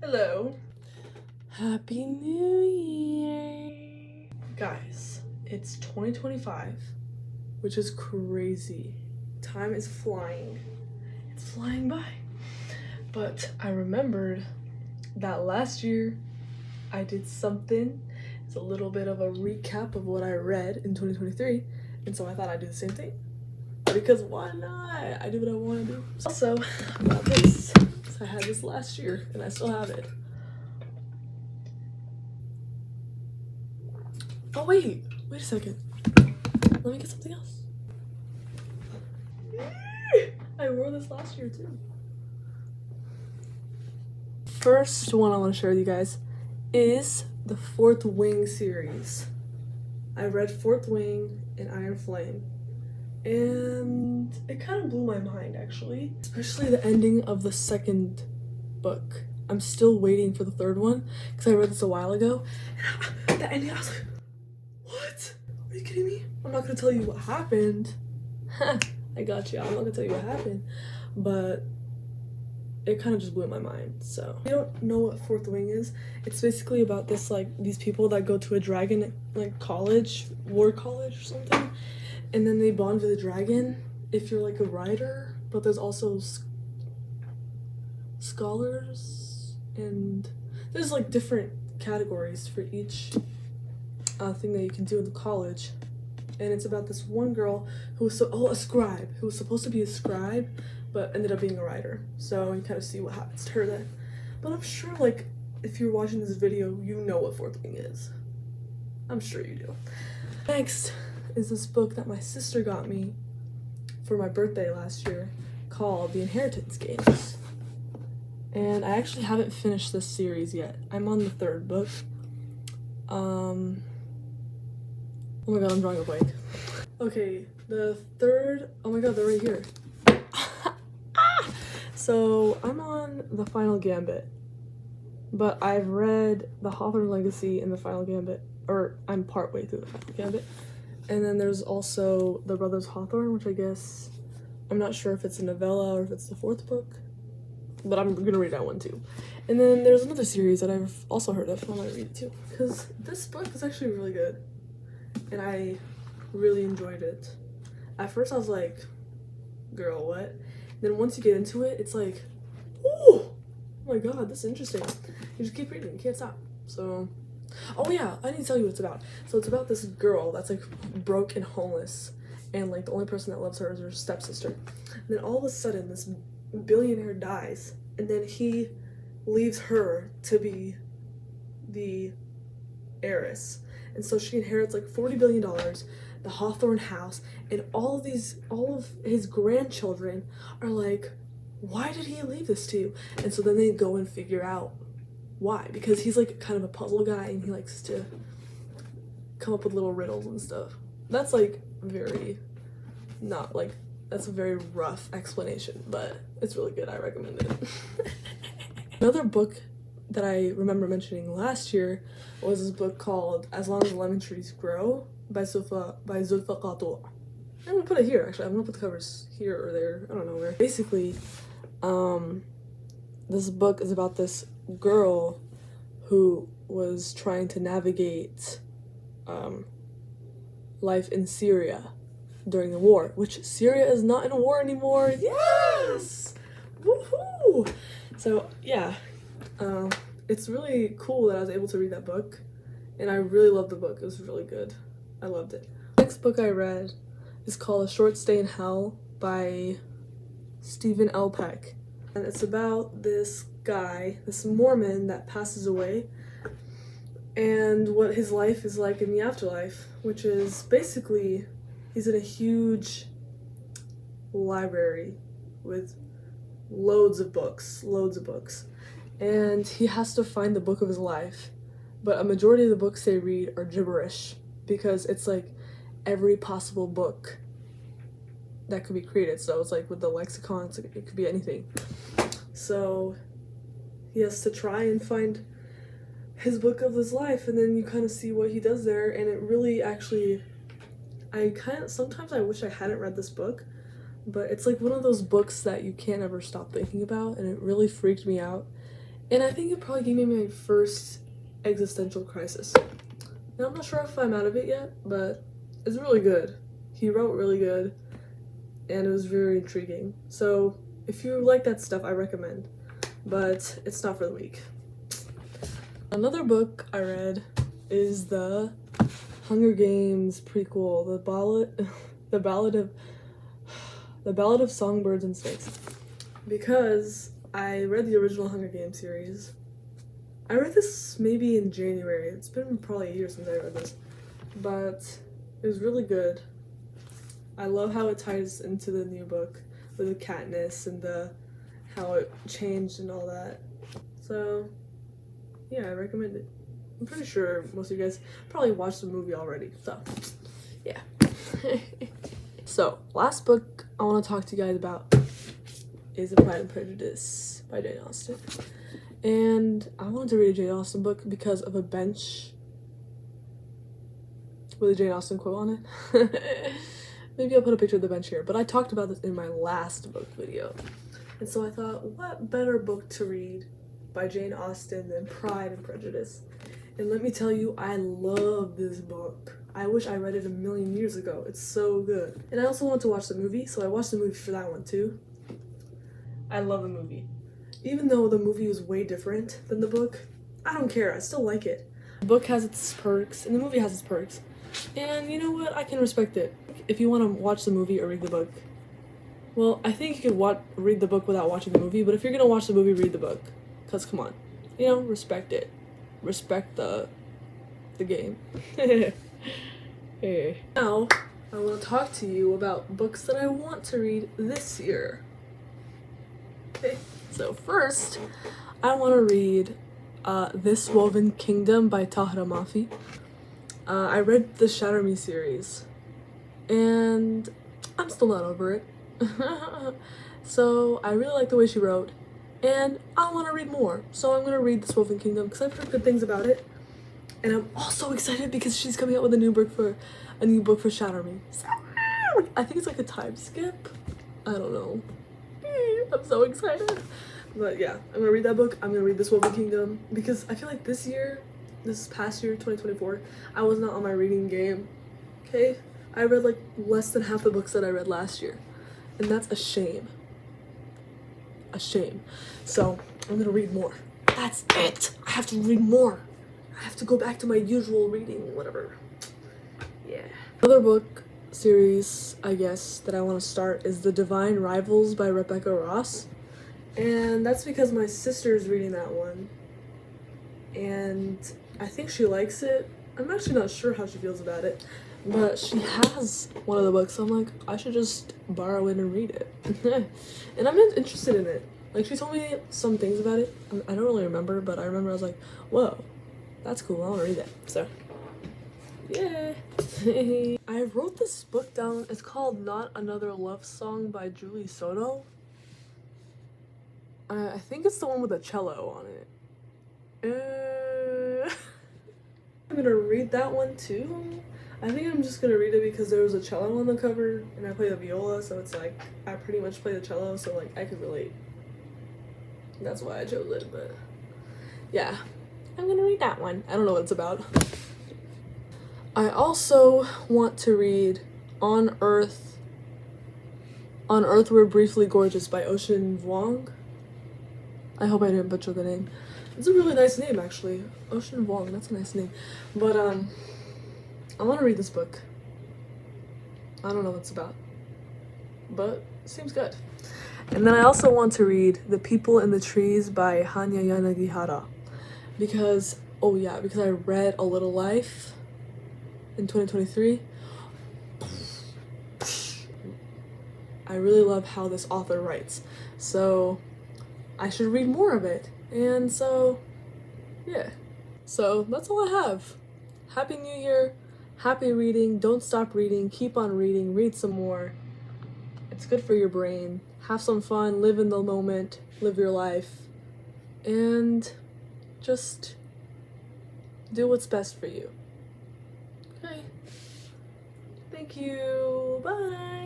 Hello. Happy New Year! Guys, it's 2025, which is crazy. Time is flying. It's flying by. But I remembered that last year I did something. It's a little bit of a recap of what I read in 2023, and so I thought I'd do the same thing. Because why not? I do what I want to do. Also, about this. So I had this last year, and I still have it. Oh wait a second. Let me get something else. I wore this last year too. First one I want to share with you guys is the Fourth Wing series. I read Fourth Wing and Iron Flame, and it kind of blew my mind actually, especially the ending of the second book. I'm still waiting for the third one because I read this a while ago, and the ending I was like, what? Are you kidding me? I'm not gonna tell you what happened. I got you. I'm not gonna tell you what happened, but it kind of just blew my mind. So if you don't know what Fourth Wing is, it's basically about this, like, these people that go to a dragon, like, college, war college or something, and then they bond with a dragon if you're like a rider, but there's also scholars, and there's like different categories for each thing that you can do in the college. And it's about this one girl who was a scribe, who was supposed to be a scribe but ended up being a writer. So you kind of see what happens to her then. But I'm sure, like, if you're watching this video, you know what Fourth Wing is. I'm sure you do. Next is this book that my sister got me for my birthday last year called The Inheritance Games. And I actually haven't finished this series yet. I'm on the third book. Oh my god, I'm drawing a blank. Okay, the third, oh my god, they're right here. So I'm on the Final Gambit, but I've read the Hawthorne Legacy and the Final Gambit, or I'm partway through the Final Gambit. And then there's also The Brothers Hawthorne, which I guess, I'm not sure if it's a novella or if it's the fourth book, but I'm gonna read that one too. And then there's another series that I've also heard of, and I might read it too, because this book is actually really good, and I really enjoyed it. At first I was like, girl, what? Then once you get into it, it's like, ooh, oh my god, this is interesting. You just keep reading, you can't stop. So, oh yeah, I need to tell you what it's about. So it's about this girl that's like broke and homeless, and like the only person that loves her is her stepsister. And then all of a sudden, this billionaire dies, and then he leaves her to be the heiress. And so she inherits like $40 billion, the Hawthorne house, and all of his grandchildren are like, why did he leave this to you? And so then they go and figure out why, because he's like kind of a puzzle guy, and he likes to come up with little riddles and stuff. That's like very not like, that's a very rough explanation, but it's really good. I recommend it. Another book that I remember mentioning last year was this book called As Long as Lemon Trees Grow by Zoulfah Katouh. I'm gonna put it here, actually. I'm gonna put the covers here or there. I don't know where. Basically, this book is about this girl who was trying to navigate life in Syria during the war, which Syria is not in a war anymore. Yes! Woohoo! So, yeah. It's really cool that I was able to read that book, and I really loved the book. It was really good. I loved it. The next book I read is called A Short Stay in Hell by Stephen L. Peck, and it's about this guy, this Mormon that passes away, and what his life is like in the afterlife, which is basically he's in a huge library with loads of books, and he has to find the book of his life, but a majority of the books they read are gibberish, because it's like every possible book that could be created. So it's like with the lexicon, it's like, it could be anything. So he has to try and find his book of his life, and then you kind of see what he does there, and it really actually, sometimes I wish I hadn't read this book, but it's like one of those books that you can't ever stop thinking about, and it really freaked me out. And I think it probably gave me my first existential crisis. And I'm not sure if I'm out of it yet, but it's really good. He wrote really good, and it was very intriguing. So if you like that stuff, I recommend. But it's not for the weak. Another book I read is the Hunger Games prequel, the Ballad of Songbirds and Snakes. Because I read the original Hunger Games series. I read this maybe in January. It's been probably a year since I read this. But it was really good. I love how it ties into the new book with the Katniss and how it changed and all that. So yeah, I recommend it. I'm pretty sure most of you guys probably watched the movie already. So yeah. So last book I want to talk to you guys about is Pride and Prejudice by Jane Austen. And I wanted to read a Jane Austen book because of a bench with a Jane Austen quote on it. Maybe I'll put a picture of the bench here, but I talked about this in my last book video. And so I thought, what better book to read by Jane Austen than Pride and Prejudice? And let me tell you, I love this book. I wish I read it a million years ago. It's so good. And I also want to watch the movie, so I watched the movie for that one too. I love the movie. Even though the movie was way different than the book, I don't care. I still like it. The book has its perks, and the movie has its perks. And you know what? I can respect it. If you want to watch the movie or read the book, well, I think you could read the book without watching the movie, but if you're gonna watch the movie, read the book. Because, come on. You know, respect it. Respect the game. Hey. Now, I want to talk to you about books that I want to read this year. Okay. So first, I want to read This Woven Kingdom by Tahereh Mafi. I read the Shatter Me series, and I'm still not over it. So I really like the way she wrote, and I want to read more. So I'm going to read This Woven Kingdom because I've heard good things about it. And I'm also excited because she's coming out with a new book for Shatter Me. So, I think it's like a time skip. I don't know. I'm so excited. But yeah, I'm gonna read that book. I'm gonna read This Woven Kingdom because I feel like this past year, 2024, I was not on my reading game. Okay? I read like less than half the books that I read last year. And that's a shame. A shame. So I'm gonna read more. That's it. I have to read more. I have to go back to my usual reading, whatever. Yeah. Another book series, I guess, that I want to start is The Divine Rivals by Rebecca Ross. And that's because my sister's reading that one. And I think she likes it. I'm actually not sure how she feels about it. But she has one of the books, so I'm like, I should just borrow it and read it. And I'm interested in it. Like, she told me some things about it. I don't really remember, but I remember I was like, whoa, that's cool, I want to read that. So, yeah. I wrote this book down. It's called Not Another Love Song by Julie Soto. I think it's the one with the cello on it. I'm gonna read that one too. I think I'm just gonna read it because there was a cello on the cover and I play the viola, so it's like I pretty much play the cello, so like I could relate. That's why I chose it, but yeah. I'm gonna read that one. I don't know what it's about. I also want to read On Earth We're Briefly Gorgeous by Vuong. I hope I didn't butcher the name. It's a really nice name, actually. Vuong, that's a nice name. But I want to read this book. I don't know what it's about, but it seems good. And then I also want to read The People in the Trees by Hanya Yanagihara. Because I read A Little Life in 2023. I really love how this author writes. So I should read more of it. And so, yeah. So that's all I have. Happy New Year. Happy reading. Don't stop reading. Keep on reading. Read some more. It's good for your brain. Have some fun. Live in the moment. Live your life. And just do what's best for you. Okay. Thank you. Bye.